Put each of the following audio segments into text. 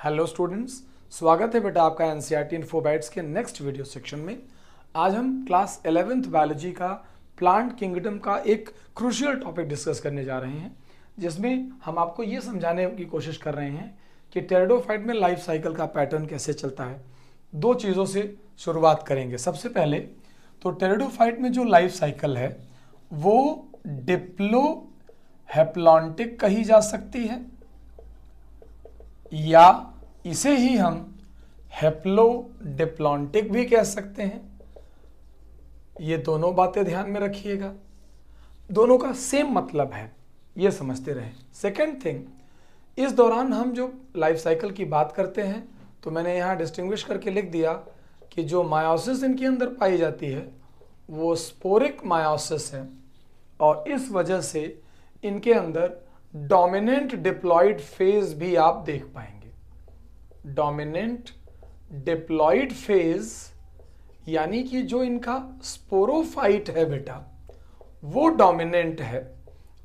Hello students, स्वागत है बेटा आपका एनसीईआरटी इन्फोबाइट्स के नेक्स्ट वीडियो सेक्शन में। आज हम क्लास 11th बायोलॉजी का प्लांट किंगडम का एक क्रूशियल टॉपिक डिस्कस करने जा रहे हैं, जिसमें हम आपको ये समझाने की कोशिश कर रहे हैं कि टेरिडोफाइट में लाइफ साइकिल का पैटर्न कैसे चलता है। दो चीज़ों से शुरुआत करेंगे। सबसे पहले तो टेरिडोफाइट में जो लाइफ साइकिल है वो डिप्लोहेप्लॉन्टिक कही जा सकती है, या इसे ही हम हेप्लोडिप्लॉन्टिक भी कह सकते हैं। ये दोनों बातें ध्यान में रखिएगा, दोनों का सेम मतलब है, ये समझते रहें। सेकेंड थिंग, इस दौरान हम जो लाइफ साइकिल की बात करते हैं तो मैंने यहाँ डिस्टिंग्विश करके लिख दिया कि जो मायोसिस इनके अंदर पाई जाती है वो स्पोरिक मायोसिस है, और इस वजह से इनके अंदर डोमिनेंट डिप्लॉइड फेज भी आप देख पाएंगे। डोमिनेंट डिप्लॉइड फेज यानी कि जो इनका स्पोरोफाइट है बेटा वो डोमिनेंट है।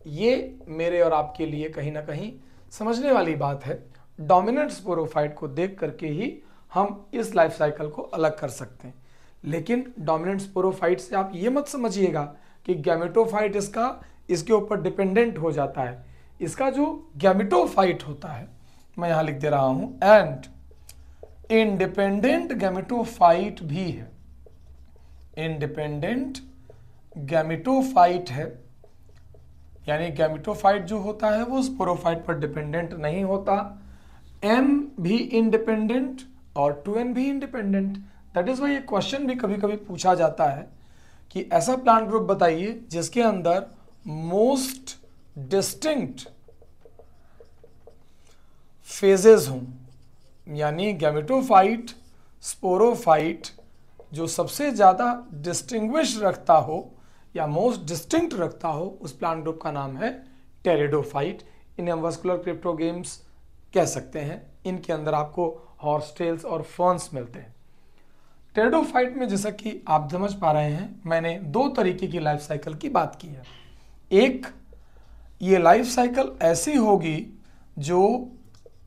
ये मेरे और आपके लिए कहीं ना कहीं समझने वाली बात है। डोमिनेंट स्पोरोफाइट को देख करके ही हम इस लाइफ साइकिल को अलग कर सकते हैं। लेकिन डोमिनेंट स्पोरोफाइट से आप ये मत समझिएगा कि गैमेटोफाइट इसके ऊपर डिपेंडेंट हो जाता है। इसका जो गैमेटोफाइट होता है, मैं यहां लिख दे रहा हूं, एंड इंडिपेंडेंट गैमेटोफाइट भी है। इंडिपेंडेंट गैमेटोफाइट है, यानी गैमेटोफाइट जो होता है वो स्पोरोफाइट पर डिपेंडेंट नहीं होता। M भी इंडिपेंडेंट और 2N भी इंडिपेंडेंट। दैट इज वाई ये क्वेश्चन भी कभी कभी पूछा जाता है कि ऐसा प्लांट ग्रुप बताइए जिसके अंदर मोस्ट डिस्टिंक्ट फेजेस हों, यानी गैमेटोफाइट स्पोरोफाइट जो सबसे ज़्यादा डिस्टिंग्विश रखता हो या मोस्ट डिस्टिंक्ट रखता हो, उस प्लांट ग्रुप का नाम है टेरिडोफाइट। इन्हें हम वस्कुलर क्रिप्टोगेम्स कह सकते हैं। इनके अंदर आपको हॉर्सटेल्स और फर्न्स मिलते हैं। टेरिडोफाइट में जैसा कि आप समझ पा रहे हैं, मैंने दो तरीके की लाइफ साइकिल की बात की है। एक, ये लाइफ साइकिल ऐसी होगी जो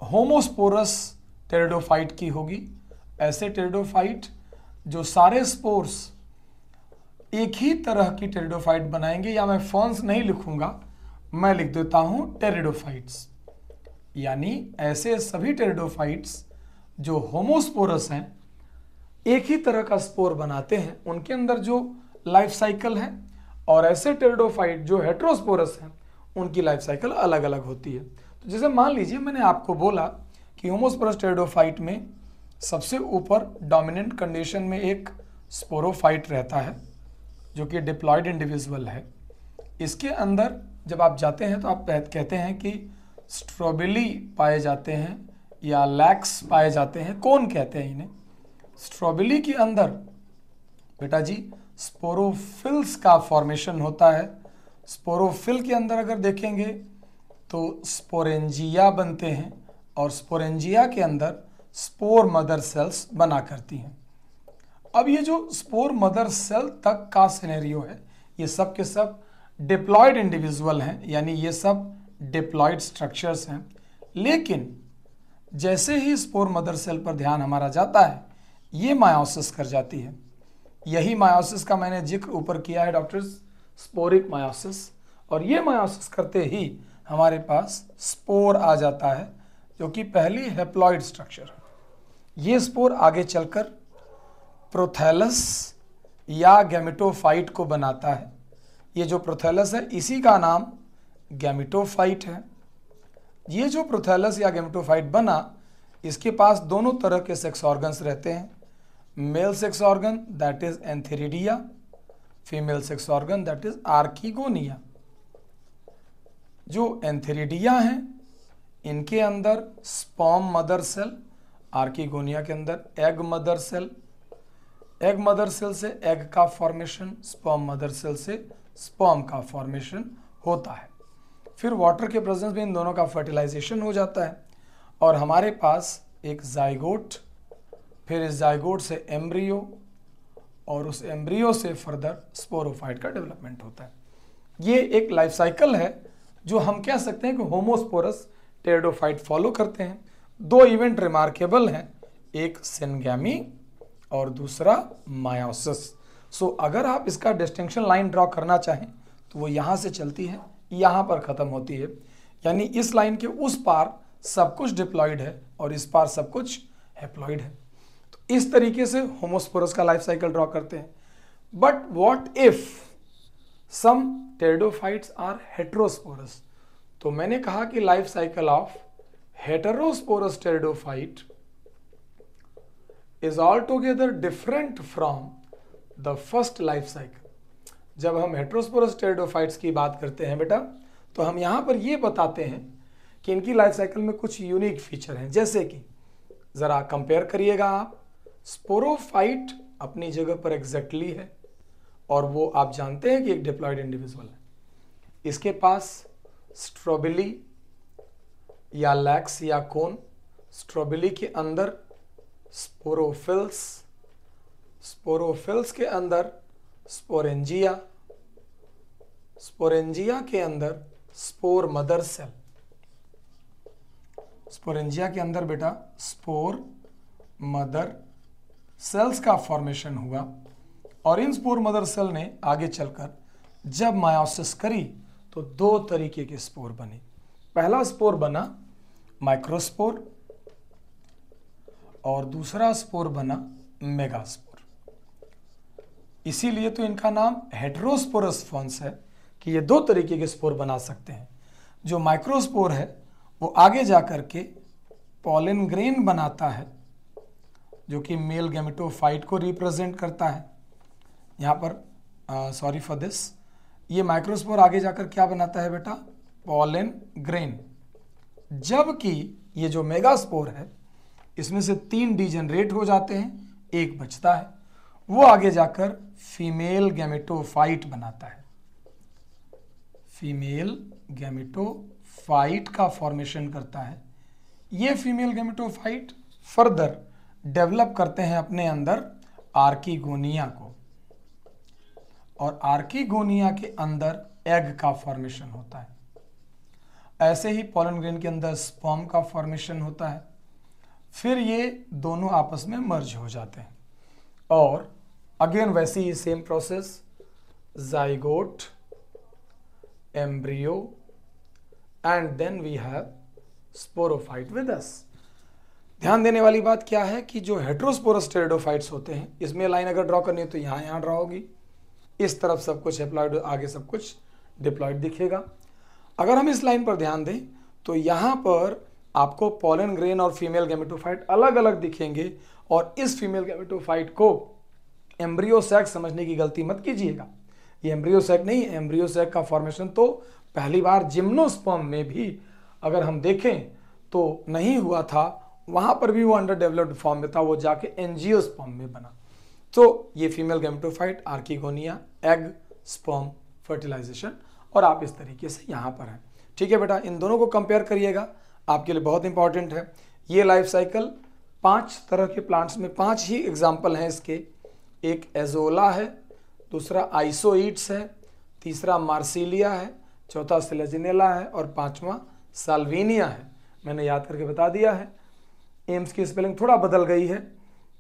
होमोस्पोरस टेरिडोफाइट की होगी। ऐसे टेरिडोफाइट जो सारे स्पोर्स एक ही तरह की टेरिडोफाइट बनाएंगे, या मैं फर्न्स नहीं लिखूंगा, मैं लिख देता हूं टेरिडोफाइट्स। यानी ऐसे सभी टेरिडोफाइट्स जो होमोस्पोरस हैं, एक ही तरह का स्पोर बनाते हैं, उनके अंदर जो लाइफ साइकिल है, और ऐसे टेरिडोफाइट जो हेट्रोस्पोरस हैं उनकी लाइफ साइकिल अलग अलग होती है। तो जैसे मान लीजिए मैंने आपको बोला कि होमोस्पोरस टेरिडोफाइट में सबसे ऊपर डोमिनेंट कंडीशन में एक स्पोरोफाइट रहता है जो कि डिप्लॉयड इंडिविजुअल है। इसके अंदर जब आप जाते हैं तो आप कहते हैं कि स्ट्रोबिली पाए जाते हैं या लैक्स पाए जाते हैं। कौन कहते हैं इन्हें? स्ट्रोबिली के अंदर बेटा जी स्पोरोफिल्स का फॉर्मेशन होता है। स्पोरोफिल के अंदर अगर देखेंगे तो स्पोरेंजिया बनते हैं, और स्पोरेंजिया के अंदर स्पोर मदर सेल्स बना करती हैं। अब ये जो स्पोर मदर सेल तक का सिनेरियो है, ये सब के सब डिप्लॉयड इंडिविजुअल हैं, यानी ये सब डिप्लॉयड स्ट्रक्चर्स हैं। लेकिन जैसे ही स्पोर मदर सेल पर ध्यान हमारा जाता है, ये मायोसिस कर जाती है। यही मायोसिस का मैंने जिक्र ऊपर किया है डॉक्टर्स, स्पोरिक मायोसिस। और ये मायोसिस करते ही हमारे पास स्पोर आ जाता है, जो कि पहली हेप्लॉइड स्ट्रक्चर है। ये स्पोर आगे चलकर प्रोथैलस या गैमेटोफाइट को बनाता है। ये जो प्रोथैलस है इसी का नाम गैमेटोफाइट है। ये जो प्रोथैलस या गैमेटोफाइट बना, इसके पास दोनों तरह के सेक्स ऑर्गन्स रहते हैं। Male sex organ that is antheridia, female sex organ that is archegonia. जो एंथेरिडिया हैं इनके अंदर स्पर्म मदर सेल, आर्किगोनिया के अंदर egg mother cell. Egg mother cell से एग का फॉर्मेशन, स्पर्म मदर सेल से स्पर्म का फॉर्मेशन होता है। फिर वाटर के प्रेजेंस में इन दोनों का फर्टिलाइजेशन हो जाता है, और हमारे पास एक जाइगोट, फिर इस जाइगोट से एम्ब्रियो, और उस एम्ब्रियो से फर्दर स्पोरोफाइट का डेवलपमेंट होता है। ये एक लाइफ साइकिल है जो हम कह सकते हैं कि होमोस्पोरस टेरिडोफाइट फॉलो करते हैं। दो इवेंट रिमार्केबल हैं, एक सिनगैमी और दूसरा मायोसिस। सो अगर आप इसका डिस्टिंक्शन लाइन ड्रॉ करना चाहें तो वो यहाँ से चलती है, यहाँ पर ख़त्म होती है, यानी इस लाइन के उस पार सब कुछ डिप्लॉयड है और इस पार सब कुछ हैप्लॉयड है। तो इस तरीके से होमोस्पोरस का लाइफ साइकिल ड्रॉ करते हैं। But what if some pteridophytes are heterosporous? तो मैंने कहा कि life cycle of heterosporous pteridophyte is altogether different from the first life cycle. जब हम हेटेरोस्पोरस टेरिडोफाइट्स की बात करते हैं बेटा, तो हम यहाँ पर ये बताते हैं कि इनकी लाइफ साइकिल में कुछ यूनिक फीचर हैं, जैसे कि ज़रा कंपेयर करिएगा आप। स्पोरोफाइट अपनी जगह पर एग्जैक्टली है और वो आप जानते हैं कि एक डिप्लॉयड इंडिविजुअल है। इसके पास स्ट्रोबिली या लैक्स या कोन, स्ट्रोबिली के अंदर स्पोरोफिल्स, स्पोरोफिल्स के अंदर स्पोरेंजिया, स्पोरेंजिया के अंदर स्पोर मदर सेल, स्पोरेंजिया के अंदर बेटा स्पोर मदर सेल्स का फॉर्मेशन हुआ और इन स्पोर मदर सेल ने आगे चलकर जब मायोसिस करी तो दो तरीके के स्पोर बने। पहला स्पोर बना माइक्रोस्पोर और दूसरा स्पोर बना मेगास्पोर। इसीलिए तो इनका नाम हेटेरोस्पोरस फॉन्स है कि ये दो तरीके के स्पोर बना सकते हैं। जो माइक्रोस्पोर है वो आगे जाकर के पॉलन ग्रेन बनाता है जो कि मेल गैमेटोफाइट को रिप्रेजेंट करता है। यहाँ पर सॉरी फॉर दिस, ये माइक्रोस्पोर आगे जाकर क्या बनाता है बेटा? Pollen grain. जबकि ये जो मेगास्पोर है इसमें से 3 डिजेनरेट हो जाते हैं, एक बचता है, वो आगे जाकर फीमेल गैमेटोफाइट बनाता है। फीमेल गैमेटोफाइट का फॉर्मेशन करता है। ये फीमेल गैमेटोफाइट फर्दर डेवलप करते हैं अपने अंदर आर्कीगोनिया को और आर्कीगोनिया के अंदर एग का फॉर्मेशन होता है। ऐसे ही पॉलन ग्रेन के अंदर स्पर्म का फॉर्मेशन होता है। फिर ये दोनों आपस में मर्ज हो जाते हैं और अगेन वैसी ही same process, zygote, embryo and then we have sporophyte with us. ध्यान देने वाली बात क्या है कि जो हेटेरोस्पोरस टेरिडोफाइट्स होते हैं इसमें लाइन अगर ड्रॉ करनी है तो यहाँ ड्रॉ होगी, इस तरफ सब कुछ हैप्लॉइड, आगे सब कुछ डिप्लॉइड दिखेगा। अगर हम इस लाइन पर ध्यान दें तो यहाँ पर आपको पॉलन ग्रेन और फीमेल गैमेटोफाइट अलग अलग दिखेंगे और इस फीमेल गैमेटोफाइट को एम्ब्रियो सैक समझने की गलती मत कीजिएगा। ये एम्ब्रियो सैक नहीं है, एम्ब्रियो सैक का फॉर्मेशन तो पहली बार जिम्नोस्पर्म में भी अगर हम देखें तो नहीं हुआ था, वहाँ पर भी वो अंडर डेवलप्ड फॉर्म में था, वो जाके एंजियोस्पर्म में बना। तो ये female gametophyte, archegonia, egg, sperm, fertilisation, और आप इस तरीके से यहाँ पर हैं। ठीक है बेटा, इन दोनों को कंपेयर करिएगा, आपके लिए बहुत इंपॉर्टेंट है। ये लाइफ साइकिल 5 तरह के प्लांट्स में 5 ही एग्जाम्पल हैं इसके। एक एजोला है, दूसरा आइसोइड्स है, तीसरा मार्सिलिया है, चौथा सिलेजिनेला है और 5वां साल्विनिया है। मैंने याद करके बता दिया है, एम्स की स्पेलिंग थोड़ा बदल गई है,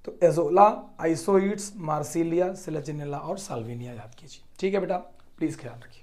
तो एजोला, आइसोइड्स, मार्सिलिया, सिलेजिनेला और साल्विनिया याद कीजिए। ठीक है बेटा, प्लीज़ ख्याल रखिए।